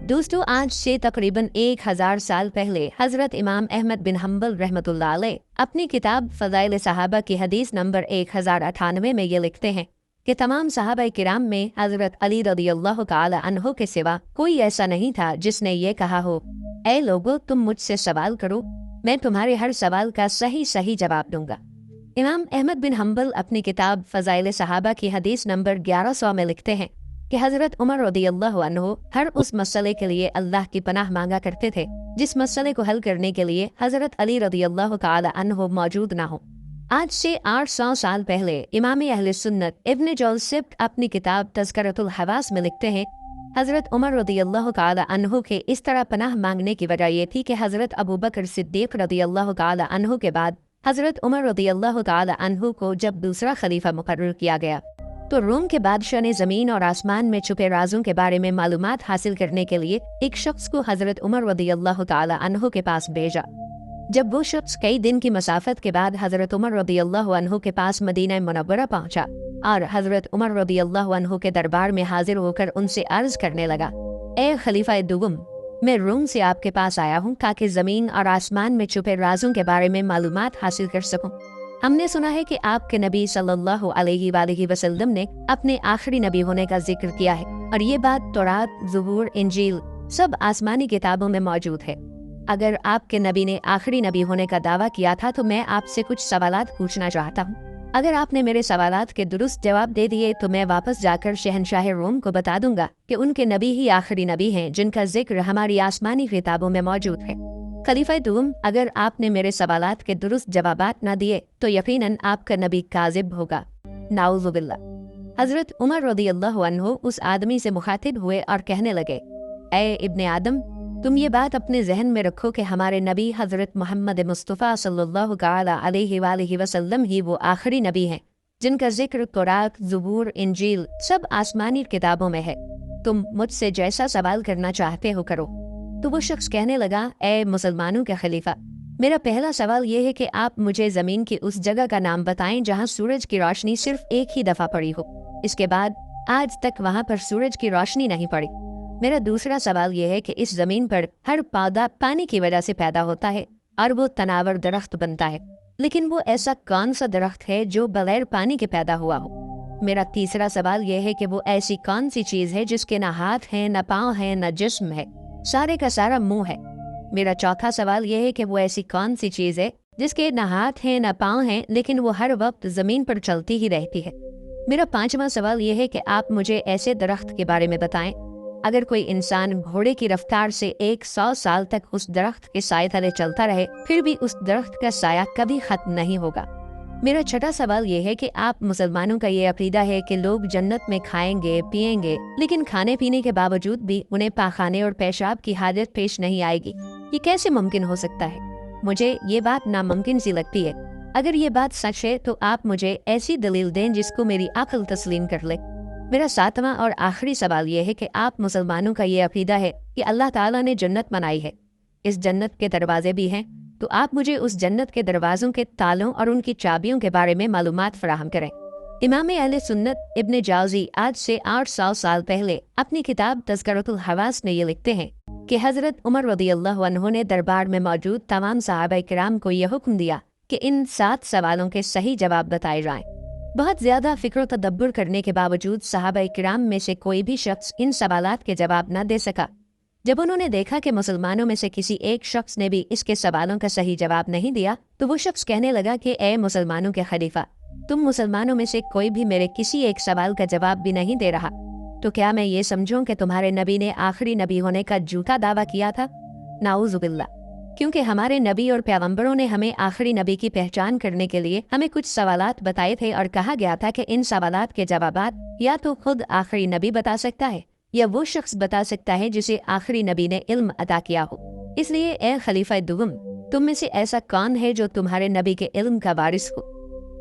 दोस्तों, आज से तकरीबन 1000 साल पहले हजरत इमाम अहमद बिन हम्बल रहमतुल्लाह अलैह अपनी किताब फ़ज़ाइल सहाबा की हदीस नंबर 1098 में ये लिखते हैं कि तमाम सहाबा किराम में हजरत अली रज़ियल्लाहु ताला अन्हु के सिवा कोई ऐसा नहीं था जिसने ये कहा हो, ऐ लोगो तुम मुझसे सवाल करो, मैं तुम्हारे हर सवाल का सही सही जवाब दूंगा। इमाम अहमद बिन हम्बल अपनी किताब फ़ज़ाइल सहाबा की हदीस नंबर 1100 में लिखते हैं कि हज़रत उमर रज़ियल्लाहु अन्हु हर उस मसले के लिए अल्लाह की पनाह मांगा करते थे जिस मसले को हल करने के लिए हज़रत अली रज़ियल्लाहु ताला अन्हु मौजूद ना हो। आज से 800 साल पहले इमाम अहले सुन्नत इब्न जौज़िब अपनी किताब तज़किरतुल हवास में लिखते हैं, हज़रत उमर रज़ियल्लाहु ताला अन्हु के इस तरह पनाह मांगने की वजह ये थी कि हज़रत अबू बकर सिद्दीक़ रज़ियल्लाहु ताला अन्हु के बाद हज़रत उमर रज़ियल्लाहु ताला अन्हु को जब दूसरा खलीफा मुकर्रर किया गया तो रूम के बादशाह ने ज़मीन और आसमान में छुपे राजों के बारे में मालूमात हासिल करने के लिए एक शख्स को हज़रत उमर रज़ियल्लाहु ताला अन्हु के पास भेजा। जब वो शख्स कई दिन की मसाफत के बाद हज़रत उमर रज़ियल्लाहु अन्हु के पास मदीना मुनव्वरा पहुंचा और हज़रत उमर रज़ियल्लाहु अन्हु के दरबार में हाजिर होकर उनसे अर्ज करने लगा, ए खलीफा दुगुम, मैं रूम से आपके पास आया हूँ ताकि ज़मीन और आसमान में छुपे राजों के बारे में मालूमात हासिल कर सकूँ। हमने सुना है कि आपके नबी सल्लल्लाहु अलैहि वसल्लम ने अपने आखिरी नबी होने का जिक्र किया है और ये बात तौरात, ज़बूर, इंजील सब आसमानी किताबों में मौजूद है। अगर आपके नबी ने आखिरी नबी होने का दावा किया था तो मैं आपसे कुछ सवालात पूछना चाहता हूँ। अगर आपने मेरे सवालात के दुरुस्त जवाब दे दिए तो मैं वापस जाकर शहनशाह रोम को बता दूंगा कि उनके नबी ही आखिरी नबी हैं जिनका जिक्र हमारी आसमानी किताबों में मौजूद है। खलीफा दुम, अगर आपने मेरे सवालात के दुरुस्त जवाबात न दिए तो यकीनन आपका नबी काज़िब होगा। नाउज़ुबिल्लाह। हज़रत उमर रज़ियल्लाहु अन्हु उस आदमी से मुखातिब हुए और कहने लगे, ए इब्ने आदम, तुम ये बात अपने जहन में रखो कि हमारे नबी हज़रत मोहम्मद मुस्तफ़ा सल्लल्लाहु ताला अलैहि वसल्लम ही वो आखिरी नबी हैं जिनका जिक्र तौरात, ज़बूर, इंजील सब आसमानी किताबों में है। तुम मुझसे जैसा सवाल करना चाहते हो करो। तो वो शख्स कहने लगा, ए मुसलमानों के खलीफा, मेरा पहला सवाल ये है कि आप मुझे ज़मीन की उस जगह का नाम बताएं जहां सूरज की रोशनी सिर्फ एक ही दफ़ा पड़ी हो, इसके बाद आज तक वहां पर सूरज की रोशनी नहीं पड़ी। मेरा दूसरा सवाल ये है कि इस ज़मीन पर हर पौधा पानी की वजह से पैदा होता है और वो तनावर दरख्त बनता है, लेकिन वो ऐसा कौन सा दरख्त है जो बगैर पानी के पैदा हुआ हो। मेरा तीसरा सवाल ये है कि वो ऐसी कौन सी चीज़ है जिसके न हाथ हैं, न पाँव हैं, न जिस्म है, सारे का सारा मुंह है। मेरा चौथा सवाल यह है कि वो ऐसी कौन सी चीज़ है जिसके न हाथ हैं न पाँव हैं लेकिन वो हर वक्त ज़मीन पर चलती ही रहती है। मेरा पांचवा सवाल यह है कि आप मुझे ऐसे दरख्त के बारे में बताएं अगर कोई इंसान घोड़े की रफ्तार से 100 साल तक उस दरख्त के साए तले चलता रहे फिर भी उस दरख्त का साया कभी खत्म नहीं होगा। मेरा छठा सवाल ये है कि आप मुसलमानों का ये अकीदा है कि लोग जन्नत में खाएंगे पिएंगे लेकिन खाने पीने के बावजूद भी उन्हें पाखाने और पेशाब की हाजत पेश नहीं आएगी। ये कैसे मुमकिन हो सकता है? मुझे ये बात नामुमकिन सी लगती है। अगर ये बात सच है तो आप मुझे ऐसी दलील दें जिसको मेरी अक्ल तस्लीम कर ले। मेरा सातवां और आखिरी सवाल ये है कि आप मुसलमानों का ये अकीदा है कि अल्लाह ताला ने जन्नत बनाई है, इस जन्नत के दरवाजे भी हैं, तो आप मुझे उस जन्नत के दरवाज़ों के तालों और उनकी चाबियों के बारे में मालूमात फराहम करें। इमाम अहले सुन्नत इब्न जाऊज़ी आज से 800 साल पहले अपनी किताब तज़किरतुल हवास में ये लिखते हैं कि हज़रत उमर रज़ियल्लाहु अन्हु ने दरबार में मौजूद तमाम सहाबा किराम को यह हुक्म दिया कि इन 7 सवालों के सही जवाब बताए जाएं। बहुत ज़्यादा फ़िक्र तदब्बुर करने के बावजूद सहाबा किराम में से कोई भी शख्स इन सवालात के जवाब न दे सका। जब उन्होंने देखा कि मुसलमानों में से किसी एक शख्स ने भी इसके सवालों का सही जवाब नहीं दिया तो वो शख्स कहने लगा कि ए मुसलमानों के खलीफा, तुम मुसलमानों में से कोई भी मेरे किसी एक सवाल का जवाब भी नहीं दे रहा, तो क्या मैं ये समझूं कि तुम्हारे नबी ने आखिरी नबी होने का झूठा दावा किया था? नाउज़ुबिल्लाह। क्योंकि हमारे नबी और पैगंबरों ने हमें आखिरी नबी की पहचान करने के लिए हमें कुछ सवालात बताए थे और कहा गया था कि इन सवालात के जवाबात या तो खुद आखिरी नबी बता सकता है या वो शख्स बता सकता है जिसे आखिरी नबी ने इल्म अता किया हो। इसलिए ए खलीफा दुगम, तुम में से ऐसा कौन है जो तुम्हारे नबी के इल्म का वारिस हो?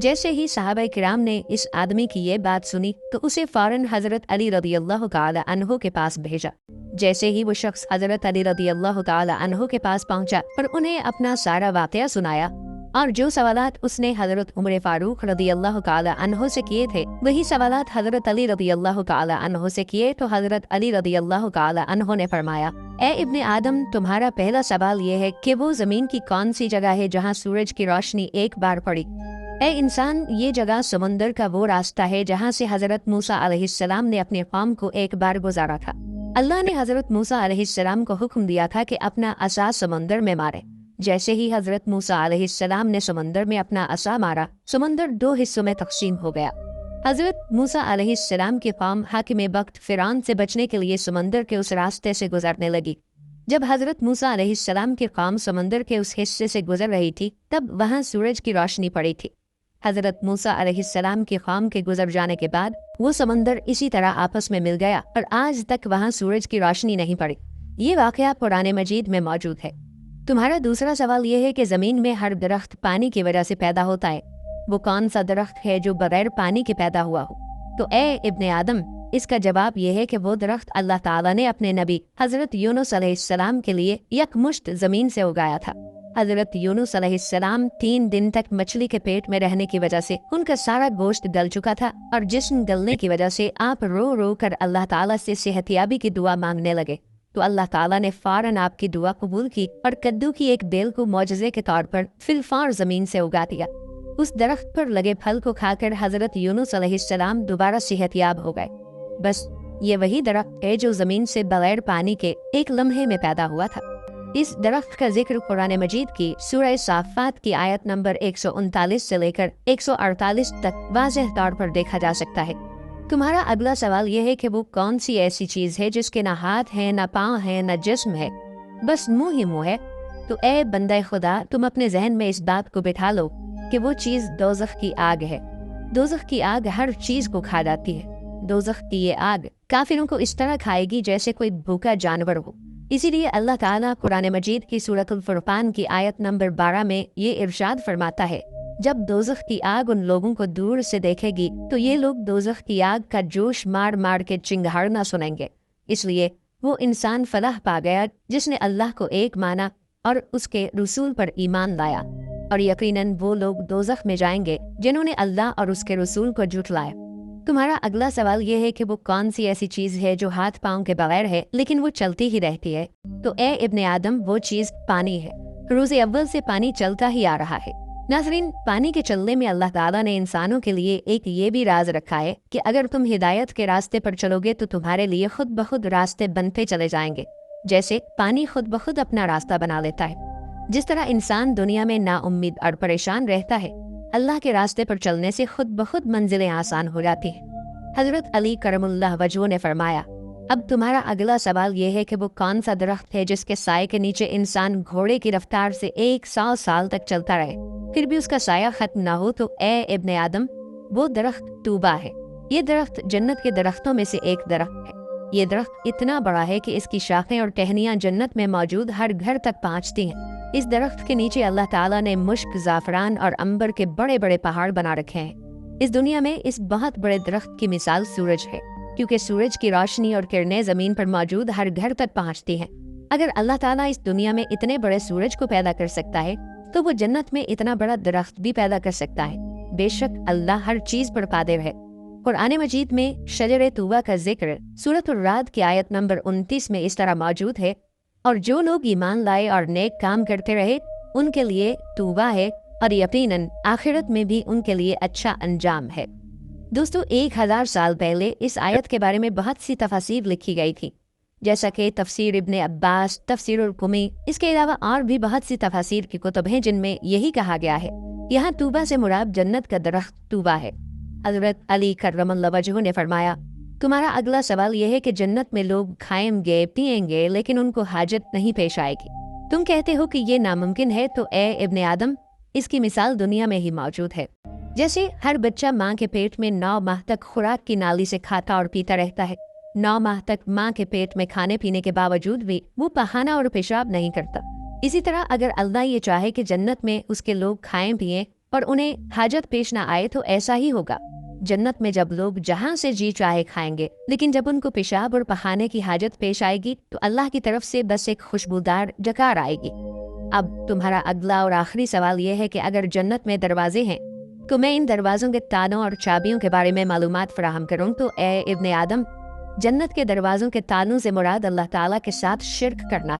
जैसे ही सहाबा किराम ने इस आदमी की ये बात सुनी तो उसे फौरन हज़रत अली रज़ियल्लाहु ताला अन्हु के पास भेजा। जैसे ही वो शख्स हज़रत अली रज़ियल्लाहु ताला अन्हु के पास पहुंचा पर उन्हें अपना सारा वाक़या सुनाया और जो सवालात उसने हजरत उमर फारूक रदी अल्लाह ताला अन्हो से किए थे वही सवालात हजरत अली रदी अल्लाह ताला अन्हो से किए तो हजरत अली रदी अल्लाह ताला अन्हो ने फरमाया, ए इब्ने आदम, तुम्हारा पहला सवाल ये है कि वो जमीन की कौन सी जगह है जहाँ सूरज की रोशनी एक बार पड़ी। ए इंसान, ये जगह समुंदर का वो रास्ता है जहाँ से हजरत मूसा अलैहिस्सलाम ने अपने कौम को एक बार गुजारा था। अल्लाह ने हजरत मूसा अलैहिस्सलाम को हुक्म दिया था कि अपना असा समुंदर में मारे। जैसे ही हजरत मूसा अलैहिस्सलाम ने समुंदर में अपना असा मारा, समुंदर 2 हिस्सों में तकसीम हो गया। हजरत मूसा अलैहिस्सलाम की कौम हाकिम वक्त फिरौन से बचने के लिए समुंदर के उस रास्ते से गुजरने लगी। जब हजरत मूसा अलैहिस्सलाम की कौम समुंदर के उस हिस्से से गुजर रही थी तब वहाँ सूरज की रोशनी पड़ी थी। हजरत मूसा अलैहिस्सलाम की कौम के गुजर जाने के बाद वो समंदर इसी तरह आपस में मिल गया और आज तक वहाँ सूरज की रोशनी नहीं पड़ी। ये वाकया कुरान मजीद में मौजूद है। तुम्हारा दूसरा सवाल ये है कि ज़मीन में हर दरख्त पानी की वजह से पैदा होता है। वो कौन सा दरख्त है जो बगैर पानी के पैदा हुआ हो? तो ए इब्ने आदम, इसका जवाब ये है कि वो दरख्त अल्लाह ताला ने अपने नबी हजरत यूनुस अलैहिस्सलाम के लिए यकमुश्त ज़मीन से उगाया था। हजरत यूनुस अलैहिस्सलाम 3 दिन तक मछली के पेट में रहने की वजह से उनका सारा गोश्त गल चुका था और जिस्म गलने की वजह से आप रो रो कर अल्लाह ताला से सेहतियाबी की दुआ मांगने लगे। तो अल्लाह ताला ने फौरन आपकी दुआ कबूल की और कद्दू की एक बेल को मौजज़े के तौर पर फिलफार ज़मीन से उगा दिया। उस दरख्त पर लगे फल को खाकर हजरत यूनुस अलैहिस्सलाम दोबारा सेहतियाब हो गए। बस ये वही दरख्त है जो ज़मीन से बगैर पानी के एक लम्हे में पैदा हुआ था। इस दरख्त का जिक्र कुरान मजीद की सूरह साफ़ात की आयत नंबर 139 से लेकर 148 तक वाज़ेह तौर पर देखा जा सकता है। तुम्हारा अगला सवाल यह है कि वो कौन सी ऐसी चीज़ है जिसके ना हाथ है, ना पाँव है, ना जिस्म है, बस मुंह ही मुंह है। तो ए बंदा खुदा, तुम अपने जहन में इस बात को बिठा लो कि वो चीज़ दोज़ख की आग है। दोज़ख की आग हर चीज़ को खा जाती है। दोज़ख की ये आग काफिरों को इस तरह खाएगी जैसे कोई भूखा जानवर हो। इसीलिए अल्लाह ताला कुरान मजीद की सूरतुल फुरकान की आयत नंबर 12 में ये इरशाद फरमाता है, जब दोज़ख की आग उन लोगों को दूर से देखेगी तो ये लोग दोज़ख की आग का जोश मार मार के चिंगारना सुनेंगे। इसलिए वो इंसान फलाह पा गया जिसने अल्लाह को एक माना और उसके रसूल पर ईमान लाया, और यकीनन वो लोग दोज़ख में जाएंगे जिन्होंने अल्लाह और उसके रसूल को झुठलाया। तुम्हारा अगला सवाल ये है कि वो कौन सी ऐसी चीज़ है जो हाथ पाँव के बगैर है लेकिन वो चलती ही रहती है। तो ए इब्ने आदम, वो चीज़ पानी है। रोज़े अव्वल से पानी चलता ही आ रहा है। नाज़रीन, पानी के चलने में अल्लाह ताला ने इंसानों के लिए एक ये भी राज रखा है कि अगर तुम हिदायत के रास्ते पर चलोगे तो तुम्हारे लिए खुद ब खुद रास्ते बनते चले जाएंगे, जैसे पानी खुद ब खुद अपना रास्ता बना लेता है। जिस तरह इंसान दुनिया में नाउम्मीद और परेशान रहता है, अल्लाह के रास्ते पर चलने से खुद ब खुद मंजिलें आसान हो जाती हैं। हजरत अली करमुल्लाह वजह ने फरमाया, अब तुम्हारा अगला सवाल ये है कि वो कौन सा दरख्त है जिसके साए के नीचे इंसान घोड़े की रफ्तार से 100 साल तक चलता रहे फिर भी उसका साया खत्म ना हो। तो ए इब्ने आदम, वो दरख्त तूबा है। ये दरख्त जन्नत के दरख्तों में से एक दरख्त है। ये दरख्त इतना बड़ा है कि इसकी शाखें और टहनियाँ जन्नत में मौजूद हर घर तक पहुँचती हैं। इस दरख्त के नीचे अल्लाह ताला ने मुश्क, ज़ाफ़रान और अंबर के बड़े बड़े पहाड़ बना रखे हैं। इस दुनिया में इस बहुत बड़े दरख्त की मिसाल सूरज है, क्योंकि सूरज की रोशनी और किरणें ज़मीन पर मौजूद हर घर तक पहुँचती हैं। अगर अल्लाह ताला इस दुनिया में इतने बड़े सूरज को पैदा कर सकता है तो वो जन्नत में इतना बड़ा दरख्त भी पैदा कर सकता है। बेशक अल्लाह हर चीज़ पर कादिर है। कुरान मजीद में शजर तूबा का जिक्र सूरतुर राद की आयत नंबर 29 में इस तरह मौजूद है, और जो लोग ईमान लाए और नेक काम करते रहे उनके लिए तूबा है और यकीनन आखिरत में भी उनके लिए अच्छा अंजाम है। दोस्तों, 1000 साल पहले इस आयत के बारे में बहुत सी तफसीर लिखी गई थी, जैसा कि तफसीर इब्ने अब्बास, तफसीरुल कुमी। इसके अलावा और भी बहुत सी तफसीर की कुतुब हैं जिनमें यही कहा गया है। यहाँ तूबा से मुराद जन्नत का दरख्त तूबा है। हज़रत अली करमुल्लाह वजह ने फरमाया, तुम्हारा अगला सवाल यह है कि जन्नत में लोग खाएंगे पिएंगे लेकिन उनको हाजत नहीं पेश आएगी। तुम कहते हो कि ये नामुमकिन है। तो ए इब्ने आदम, इसकी मिसाल दुनिया में ही मौजूद है। जैसे हर बच्चा माँ के पेट में 9 माह तक खुराक की नाली से खाता और पीता रहता है। 9 माह तक माँ के पेट में खाने पीने के बावजूद भी वो पखाना और पेशाब नहीं करता। इसी तरह अगर अल्लाह ये चाहे कि जन्नत में उसके लोग खाएं पिएं और उन्हें हाजत पेश ना आए तो ऐसा ही होगा। जन्नत में जब लोग जहाँ से जी चाहे खाएंगे, लेकिन जब उनको पेशाब और पखाने की हाजत पेश आएगी तो अल्लाह की तरफ से बस एक खुशबूदार जकार आएगी। اب تمہارا اگلا اور آخری سوال یہ ہے کہ اگر جنت میں دروازے ہیں تو میں ان دروازوں کے تالوں اور چابیوں کے بارے میں معلومات فراہم کروں تو اے ابن آدم، جنت کے دروازوں کے تالوں سے مراد اللہ تعالیٰ کے ساتھ شرک کرنا